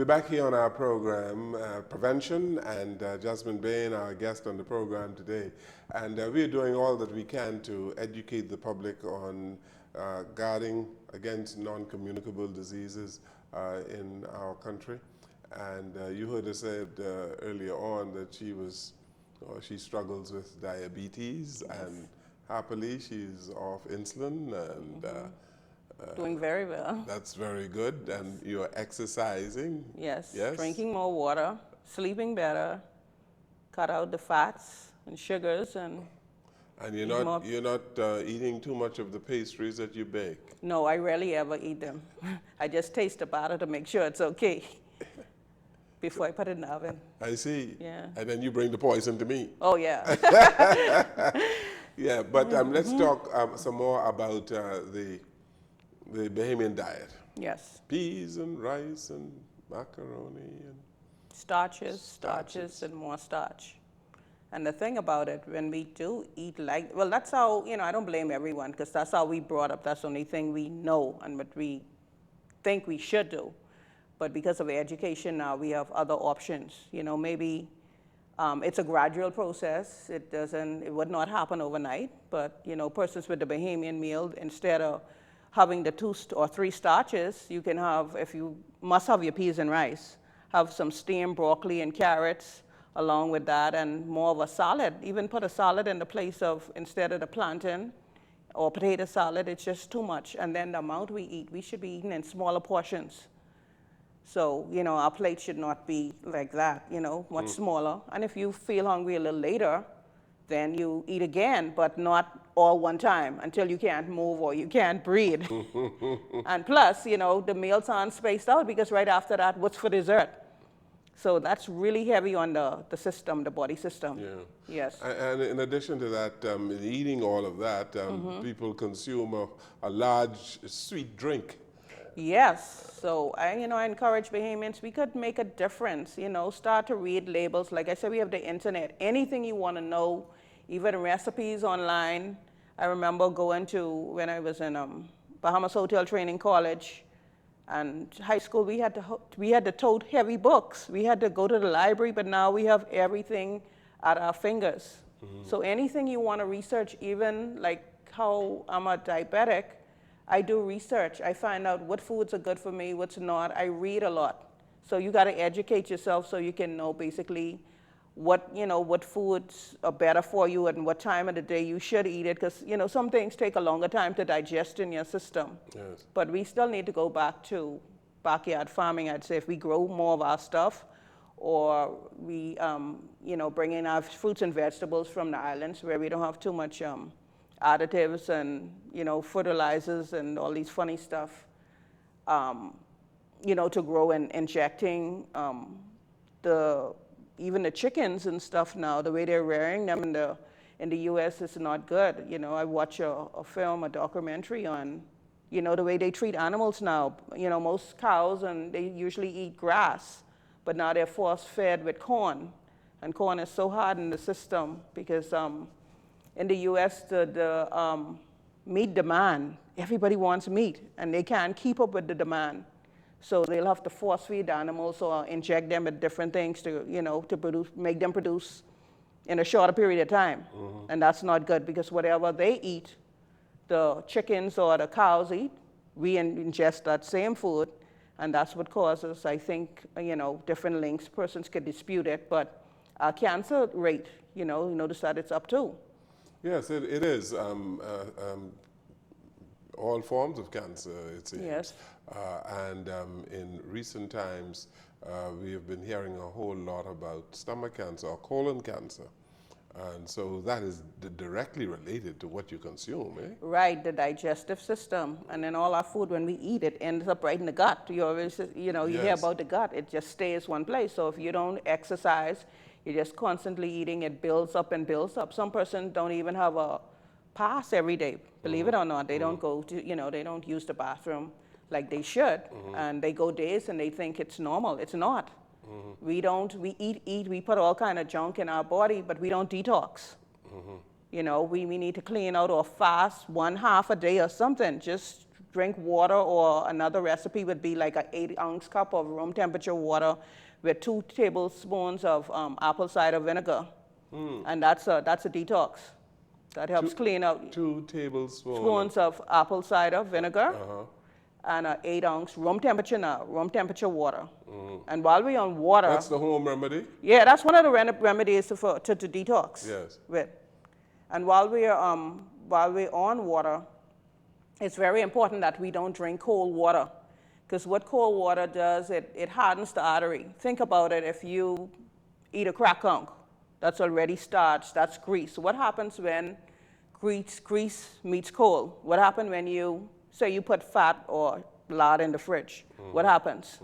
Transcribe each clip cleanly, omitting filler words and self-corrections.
We're back here on our program, Prevention, and Jasmine Bain, our guest on the program today. And we're doing all that we can to educate the public on guarding against non-communicable diseases in our country. And you heard her said earlier on that she struggles with diabetes, yes. And happily she's off insulin and doing very well. That's very good. And you're exercising. Yes. Yes. Drinking more water, sleeping better, cut out the fats and sugars, and you're not eating too much of the pastries that you bake. No, I rarely ever eat them. I just taste the batter to make sure it's okay before I put it in the oven. I see. Yeah. And then you bring the poison to me. Oh yeah. Yeah, but let's talk some more about the Bahamian diet. Yes. Peas and rice and macaroni and starches, and more starch. And the thing about it, when we do eat well, that's how, I don't blame everyone, because that's how we brought up. That's the only thing we know and what we think we should do. But because of education now, we have other options. Maybe it's a gradual process. It would not happen overnight. But, persons with the Bahamian meal, instead of having the 2 or 3 starches, you can have, if you must have your peas and rice, have some steamed broccoli and carrots along with that, and more of a salad. Even put a salad in the place of, instead of the plantain or potato salad, it's just too much. And then the amount we eat, we should be eating in smaller portions. So, our plate should not be like that, much smaller. And if you feel hungry a little later, then you eat again, but not all one time until you can't move or you can't breathe. And plus, the meals aren't spaced out, because right after that, what's for dessert? So that's really heavy on the system, the body system. Yeah. Yes. And in addition to that, eating all of that, people consume a large sweet drink. Yes. So I encourage Bahamians, we could make a difference, start to read labels. Like I said, we have the internet. Anything you want to know, even recipes online. I remember going to, when I was in Bahamas Hotel Training College and high school, we had to tote heavy books. We had to go to the library, but now we have everything at our fingers. So anything you want to research, even like how I'm a diabetic, I do research. I find out what foods are good for me, what's not. I read a lot. So you got to educate yourself so you can know basically what foods are better for you and what time of the day you should eat it, because some things take a longer time to digest in your system. Yes. But we still need to go back to backyard farming. I'd say if we grow more of our stuff, or we bring in our fruits and vegetables from the islands where we don't have too much additives and fertilizers and all these funny stuff, to grow, and injecting even the chickens and stuff now, the way they're rearing them in the U.S. is not good. I watch a documentary on, the way they treat animals now. Most cows, and they usually eat grass, but now they're force-fed with corn. And corn is so hard in the system because in the U.S., the meat demand, everybody wants meat, and they can't keep up with the demand. So they'll have to force feed the animals or inject them with different things to make them produce in a shorter period of time. And that's not good, because whatever they eat, the chickens or the cows eat, we ingest that same food, and that's what causes, I think, different links. Persons could dispute it, but our cancer rate, you notice that it's up too. Yes, it is. All forms of cancer, it seems. Yes. And in recent times, we have been hearing a whole lot about stomach cancer or colon cancer. And so that is directly related to what you consume, eh? Right, the digestive system. And then all our food, when we eat it, ends up right in the gut. You always, you hear about the gut. It just stays one place. So if you don't exercise, you're just constantly eating, it builds up and builds up. Some persons don't even have a pass every day, believe it or not. They don't go to, they don't use the bathroom like they should. And they go days and they think it's normal. It's not. We eat, we put all kind of junk in our body, but we don't detox. We need to clean out or fast 1/2 a day or something, just drink water, or another recipe would be like an 8-ounce cup of room temperature water with 2 tablespoons of apple cider vinegar. And that's a detox. That helps clean out 2 tablespoons. spoons of apple cider vinegar Uh-huh. and an 8-ounce room temperature water. And while we're on water, That's the home remedy? yeah, that's one of the remedies to detox Yes. with. And while we're on water, it's very important that we don't drink cold water, because what cold water does, it hardens the artery. Think about it. If you eat a crack conch, that's already starch, that's grease. So what happens when grease meets coal? What happens when you say you put fat or lard in the fridge? What happens?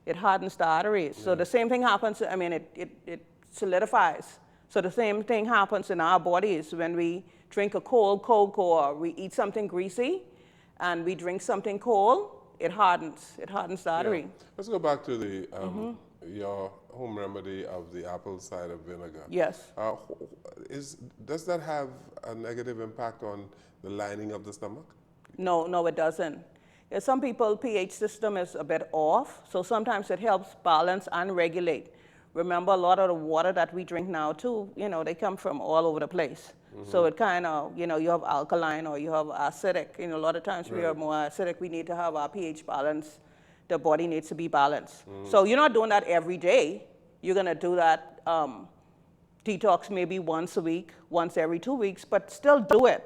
It hardens the arteries. So the same thing happens, I mean, it solidifies. So the same thing happens in our bodies when we drink a cold Coke or we eat something greasy and we drink something cold, it hardens the artery. Yeah. Let's go back to the your home remedy of the apple cider vinegar. Yes. Does that have a negative impact on the lining of the stomach? No, it doesn't. Some people, pH system is a bit off, so sometimes it helps balance and regulate. Remember, a lot of the water that we drink now too, they come from all over the place. So it kind of, you have alkaline or you have acidic. A lot of times we are more acidic. We need to have our pH balance. The body needs to be balanced. So you're not doing that every day. You're going to do that detox maybe once a week, once every 2 weeks, but still do it.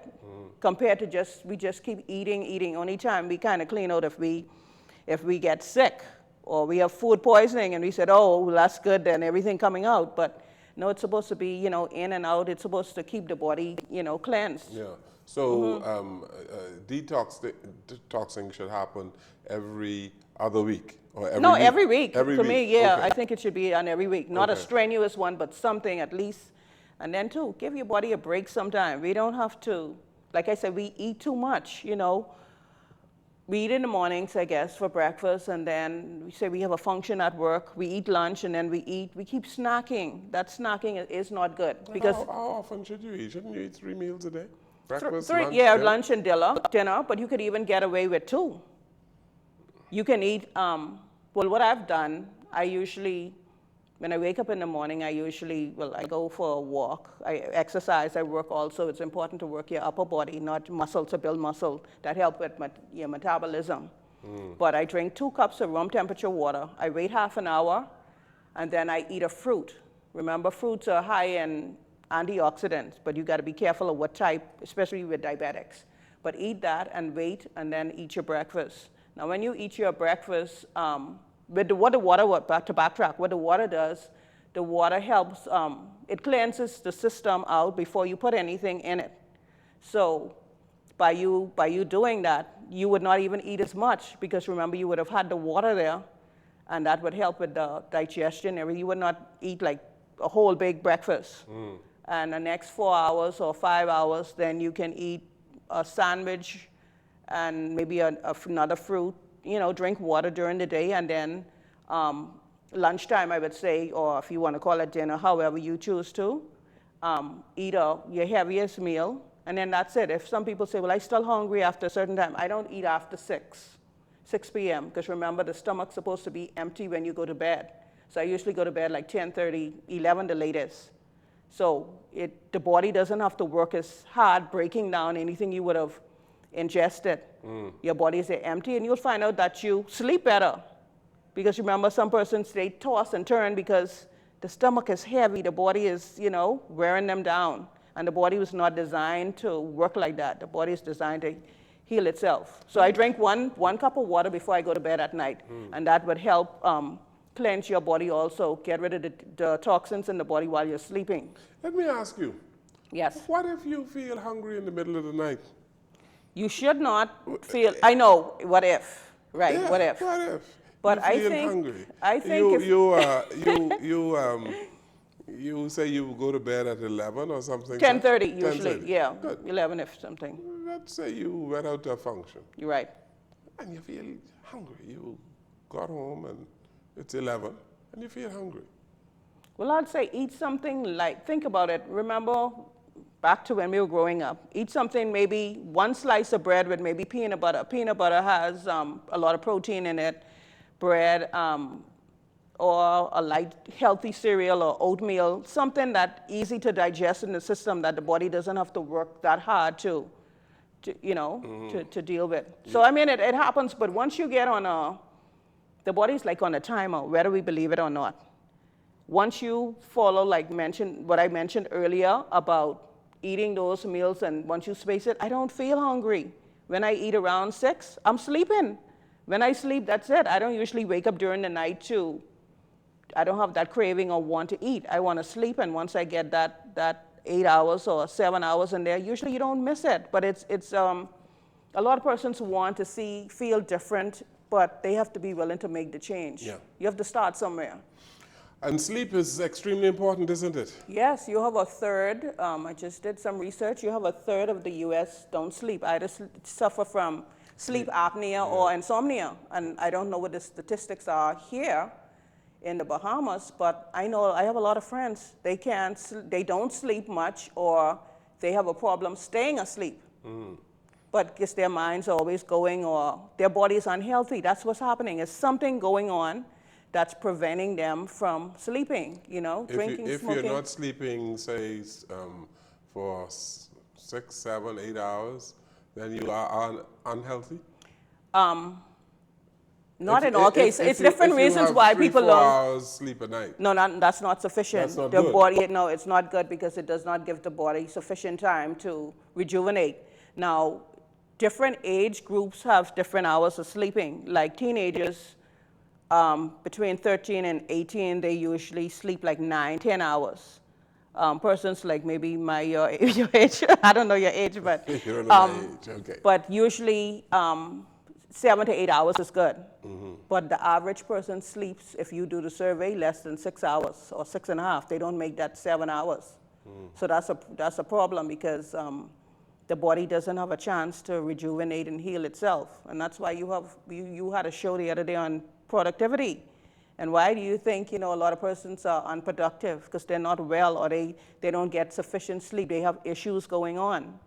Compared to we just keep eating. Only time we kind of clean out if we get sick or we have food poisoning and we said, oh, well, that's good, then everything coming out. But no, it's supposed to be, in and out. It's supposed to keep the body, cleansed. Yeah. So detoxing should happen every other week or every week? Every week. Every For week. me, yeah, Okay. I think it should be on every week. Not a Okay. strenuous one, but something at least. And then too, give your body a break sometime. We don't have to, like I said, we eat too much, We eat in the mornings, I guess, for breakfast, and then we say we have a function at work. We eat lunch, and then we keep snacking. That snacking is not good. Because How often should you eat? Shouldn't you eat 3 meals a day? Breakfast, lunch, yeah, dinner? lunch and dinner, but you could even get away with 2. You can eat, what I've done, I usually, when I wake up in the morning, I go for a walk. I exercise, I work also. It's important to work your upper body, not muscle to build muscle. That helps with your metabolism. But I drink 2 cups of room temperature water. I wait half an hour, and then I eat a fruit. Remember, fruits are high in antioxidants, but you got to be careful of what type, especially with diabetics. But eat that and wait, and then eat your breakfast. Now, when you eat your breakfast, what the water does, the water helps, it cleanses the system out before you put anything in it. So by you doing that, you would not even eat as much, because remember, you would have had the water there, and that would help with the digestion. You would not eat like a whole big breakfast. And the next 4 hours or 5 hours, then you can eat a sandwich and maybe another fruit, drink water during the day, and then lunchtime, I would say, or if you want to call it dinner, however you choose to, eat your heaviest meal, and then that's it. If some people say, well, I'm still hungry after a certain time, I don't eat after 6 p.m., because remember, the stomach's supposed to be empty when you go to bed. So I usually go to bed like 10:30, 11 the latest. So the body doesn't have to work as hard breaking down anything you would have ingested. Your body is empty, and you'll find out that you sleep better. Because remember, some persons, they toss and turn because the stomach is heavy. The body is, wearing them down. And the body was not designed to work like that. The body is designed to heal itself. So I drink one cup of water before I go to bed at night. And that would help cleanse your body also, get rid of the toxins in the body while you're sleeping. Let me ask you. Yes. What if you feel hungry in the middle of the night? You should not feel, I know, what if, right, Yeah, what if? What if? But you feel hungry. I think you say you go to bed at 11 or something? 10:30 usually, 10:30. yeah, Good. 11 if something. Let's say you went out to a function You're right. and you feel hungry. You got home and it's 11 and you feel hungry. Well, I'd say eat something think about it. Remember, back to when we were growing up. Eat something, maybe one slice of bread with maybe peanut butter. Peanut butter has a lot of protein in it. Bread, or a light, healthy cereal or oatmeal, something that's easy to digest in the system that the body doesn't have to work that hard to to deal with. So, I mean, it happens, but once you get on the body's like on a timer, whether we believe it or not. Once you follow, like what I mentioned earlier about eating those meals, and once you space it, I don't feel hungry. When I eat around 6, I'm sleeping. When I sleep, that's it. I don't usually wake up during the night I don't have that craving or want to eat. I want to sleep, and once I get that 8 hours or 7 hours in there, usually you don't miss it. But it's a lot of persons want to feel different, but they have to be willing to make the change. Yeah. You have to start somewhere. And sleep is extremely important, isn't it? Yes, you have a third. I just did some research. You have a third of the U.S. don't sleep. Either suffer from sleep apnea or insomnia. And I don't know what the statistics are here in the Bahamas, but I know I have a lot of friends. They don't sleep much, or they have a problem staying asleep. But because their minds are always going, or their body is unhealthy. That's what's happening. There's something going on that's preventing them from sleeping, drinking, If smoking. you're not sleeping, say, for 6, 7, 8 hours, then you are unhealthy? Not in all cases. It's different reasons why people don't. 4 hours sleep a night. No, that's not sufficient. That's not the good. body, no, it's not good because it does not give the body sufficient time to rejuvenate. Now, different age groups have different hours of sleeping. Like teenagers, between 13 and 18, they usually sleep like 9, 10 hours. Persons like maybe your age, I don't know your age, but You don't know my age, okay. But usually 7 to 8 hours is good. But the average person sleeps, if you do the survey, less than 6 hours or 6.5. They don't make that 7 hours. So that's a problem because the body doesn't have a chance to rejuvenate and heal itself. And that's why you had a show the other day on productivity. And why do you think, a lot of persons are unproductive? Because they're not well, or they don't get sufficient sleep. They have issues going on.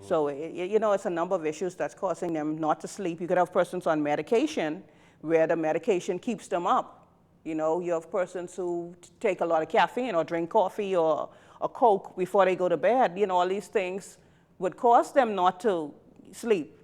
So, it's a number of issues that's causing them not to sleep. You could have persons on medication where the medication keeps them up. You have persons who take a lot of caffeine or drink coffee or a Coke before they go to bed. All these things would cause them not to sleep.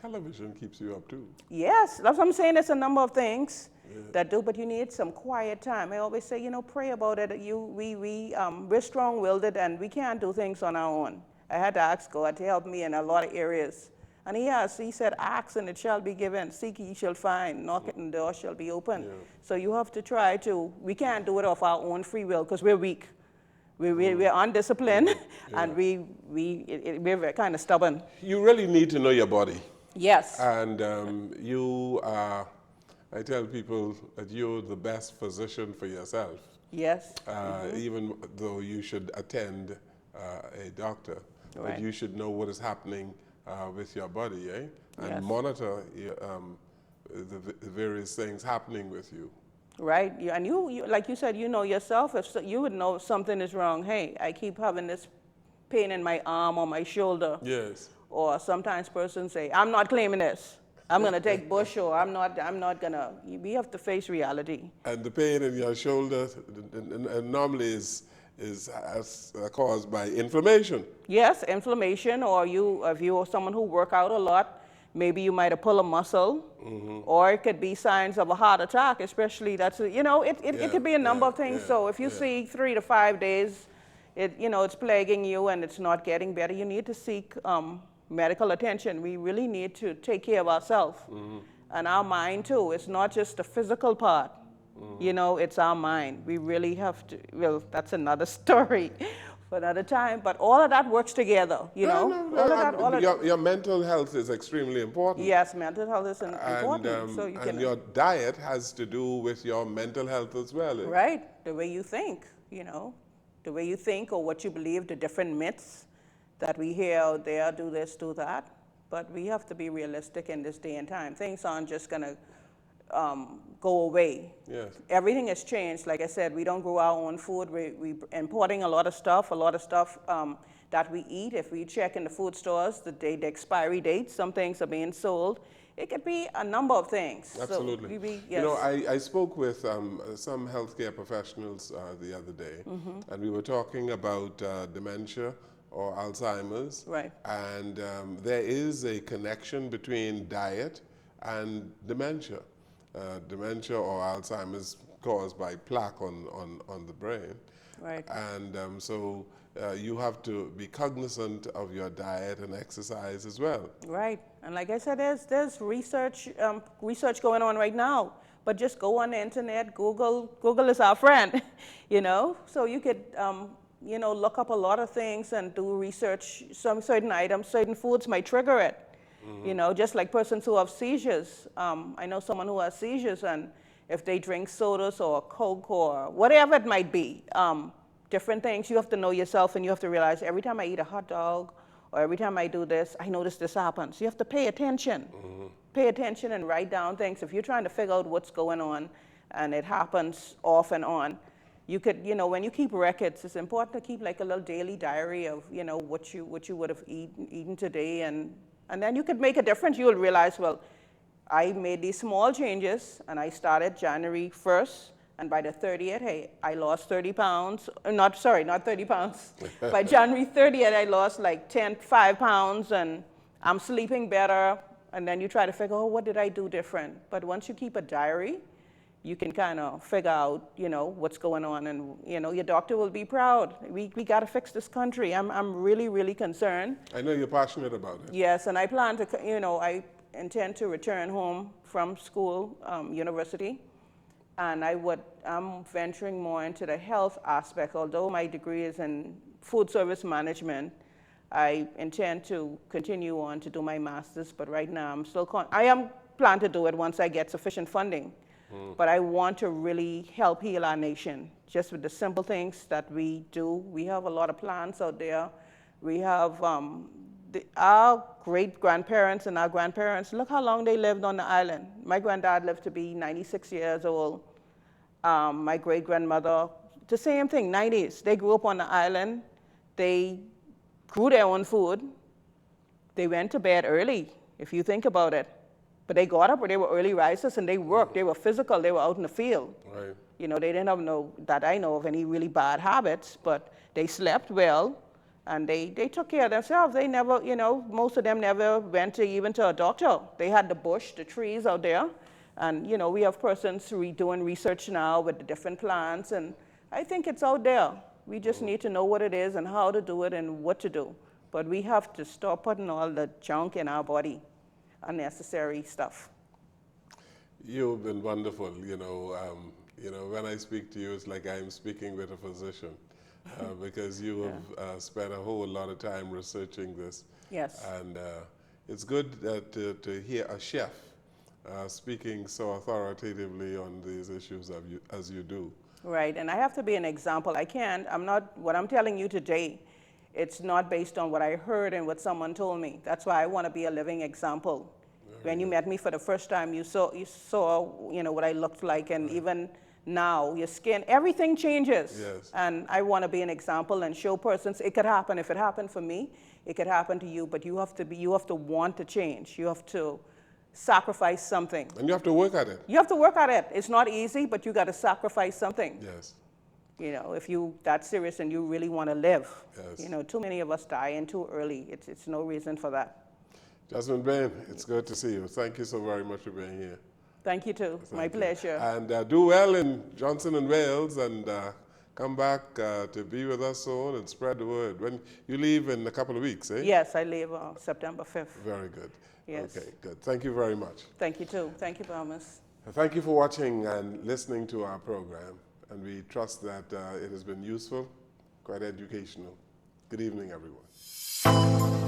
Television keeps you up too. Yes, that's what I'm saying. There's a number of things that do, but you need some quiet time. I always say, pray about it. We're strong-willed and we can't do things on our own. I had to ask God to help me in a lot of areas. And he said, ask and it shall be given. Seek ye shall find. Knock and the door shall be open. Yeah. So you have to we can't do it of our own free will because we're weak. We're undisciplined and we're kind of stubborn. You really need to know your body. Yes. And I tell people that you're the best physician for yourself. Yes. Even though you should attend a doctor, right. But you should know what is happening with your body, and yes. monitor the various things happening with you. Right, and you like you said, yourself. If you would know if something is wrong. Hey, I keep having this pain in my arm or my shoulder. Yes. Or sometimes persons say, I'm not claiming this. I'm going to take Bush, or I'm not going to. We have to face reality. And the pain in your shoulder normally is caused by inflammation. Yes, inflammation, or if you're someone who work out a lot, maybe you might have pulled a muscle, or it could be signs of a heart attack, especially it could be a number of things. So if you see 3 to 5 days, it's plaguing you and it's not getting better, you need to seek medical attention. We really need to take care of ourselves and our mind too. It's not just the physical part. It's our mind. We really have to, well, that's another story for another time, but all of that works together, Your mental health is extremely important. Yes, mental health is important. So your diet has to do with your mental health as well. Right, the way you think, the way you think or what you believe, the different myths that we hear out there, do this, do that. But we have to be realistic in this day and time. Things aren't just going to go away. Yes. Everything has changed. Like I said, we don't grow our own food. We're importing a lot of stuff that we eat. If we check in the food stores, the expiry date, some things are being sold. It could be a number of things. Absolutely. So yes. You know, I spoke with some healthcare professionals the other day, and we were talking about dementia or Alzheimer's. Right. And there is a connection between diet and dementia. Dementia or Alzheimer's caused by plaque on the brain. Right. And so you have to be cognizant of your diet and exercise as well. Right, and like I said, there's research going on right now. But just go on the internet, Google is our friend, you know. So you could, you know, look up a lot of things and do research. Some certain items, certain foods might trigger it. You know, just like persons who have seizures. I know someone who has seizures, and if they drink sodas or Coke or whatever it might be, different things, you have to know yourself, and you have to realize every time I eat a hot dog or every time I do this, I notice this happens. You have to pay attention. Pay attention and write down things. If you're trying to figure out what's going on and it happens off and on, you could, you know, when you keep records, it's important to keep like a little daily diary of, you know, what you would have eaten today, and then you could make a difference. You will realize, well, I made these small changes, and I started January 1st, and by the 30th, hey, I lost 30 pounds. Not 30 pounds. By January 30th, I lost like 5 pounds, and I'm sleeping better. And then you try to figure, oh, what did I do different? But once you keep a diary, you can kind of figure out, you know, what's going on, and, you know, your doctor will be proud. We got to fix this country. I'm really, really concerned. I know you're passionate about it. Yes, and I plan to, you know, I intend to return home from school, university, and I'm venturing more into the health aspect. Although my degree is in food service management, I intend to continue on to do my master's, but right now I am plan to do it once I get sufficient funding. But I want to really help heal our nation, just with the simple things that we do. We have a lot of plants out there. We have our great-grandparents and our grandparents, look how long they lived on the island. My granddad lived to be 96 years old. My great-grandmother, the same thing, 90s. They grew up on the island. They grew their own food. They went to bed early, if you think about it. But they got up, or they were early risers, and they worked. They were physical. They were out in the field. Right. You know, they didn't have that I know of any really bad habits, but they slept well, and they took care of themselves. They never, you know, most of them never went even to a doctor. They had the bush, the trees out there, and, you know, we have persons doing research now with the different plants, and I think it's out there. We just need to know what it is and how to do it and what to do. But we have to stop putting all the junk in our body, unnecessary stuff. You've been wonderful. You know, when I speak to you, it's like I'm speaking with a physician, because you have spent a whole lot of time researching this. Yes. And it's good to hear a chef speaking so authoritatively on these issues as you do. Right, and I have to be an example. What I'm telling you today, it's not based on what I heard and what someone told me. That's why I want to be a living example. When you met me for the first time, you saw, you know, what I looked like, and even now, your skin, everything changes. Yes. And I want to be an example and show persons it could happen. If it happened for me, it could happen to you. But you have to want to change. You have to sacrifice something. And you have to work at it. You have to work at it. It's not easy, but you got to sacrifice something. Yes. You know, if you that serious and you really want to live. Yes. You know, too many of us die in too early. It's no reason for that. Jasmine Bain, it's good to see you. Thank you so very much for being here. Thank you too. My pleasure. And do well in Johnson and Wales, and come back to be with us soon and spread the word. When you leave in a couple of weeks, eh? Yes, I leave September 5th. Very good. Yes. Okay, good. Thank you very much. Thank you too. Thank you, Thomas. Thank you for watching and listening to our program, and we trust that it has been useful, quite educational. Good evening, everyone.